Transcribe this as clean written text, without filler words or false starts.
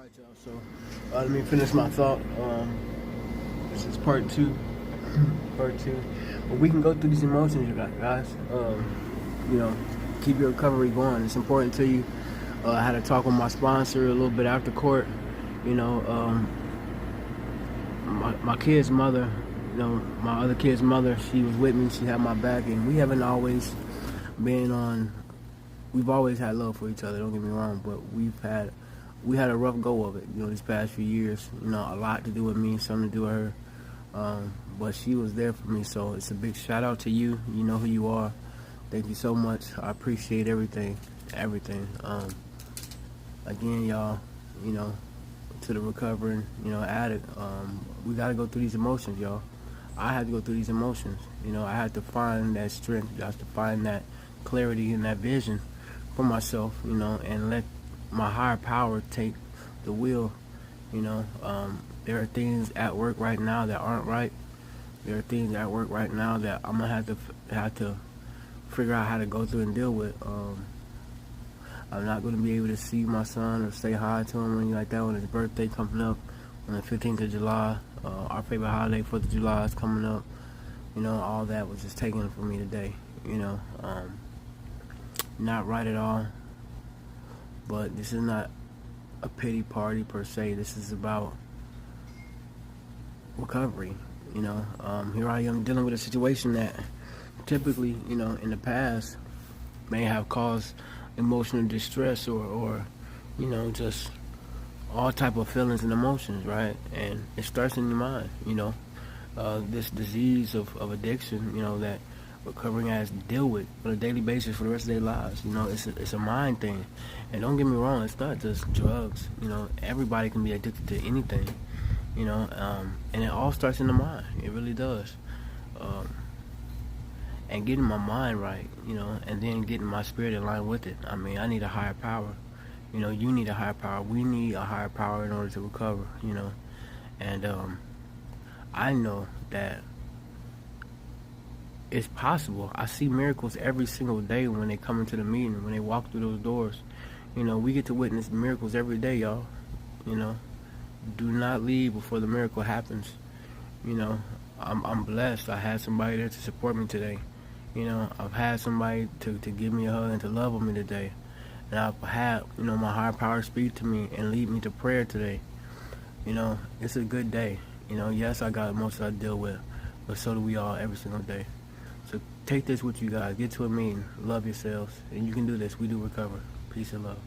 Alright, y'all, so let me finish my thought. This is part two. Part two. But we can go through these emotions, you guys. You know, keep your recovery going. It's important to you. I had a talk with my sponsor a little bit after court. You know, my kid's mother, my other kid's mother, she was with me. She had my back, and we haven't always been on. We've always had love for each other. Don't get me wrong, but we had a rough go of it. These past few years. A lot to do with me, something to do with her. But she was there for me, so it's a big shout out to you. You know who you are. Thank you so much. I appreciate everything. Again, y'all, to the recovering, addict, we got to go through these emotions, y'all. I had to go through these emotions. I had to find that strength. I had to find that clarity and that vision for myself, and let my higher power take the wheel. There are things at work right now that aren't right. There are things at work right now that I'm gonna have to figure out how to go through and deal with. I'm not gonna be able to see my son or say hi to him or anything like that when his birthday coming up on the 15th of July. Our favorite holiday, 4th of July, is coming up. All that was just taken from me today. Not right at all. But this is not a pity party per se. This is about recovery. Here I am dealing with a situation that typically, in the past may have caused emotional distress or just all type of feelings and emotions, right? And it starts in your mind. This disease of addiction, that recovering addicts deal with on a daily basis for the rest of their lives. It's a mind thing. And don't get me wrong, it's not just drugs. Everybody can be addicted to anything. And it all starts in the mind. It really does. And getting my mind right, and then getting my spirit in line with it. I need a higher power. You need a higher power. We need a higher power in order to recover, And I know that it's possible. I see miracles every single day when they come into the meeting, when they walk through those doors. We get to witness miracles every day, y'all. Do not leave before the miracle happens. I'm blessed. I had somebody there to support me today. I've had somebody to give me a hug and to love on me today. And I've had, my higher power speak to me and lead me to prayer today. It's a good day. Yes, I got emotions I deal with, but so do we all every single day. So take this with you guys. Get to a meeting. Love yourselves. And you can do this. We do recover. Peace and love.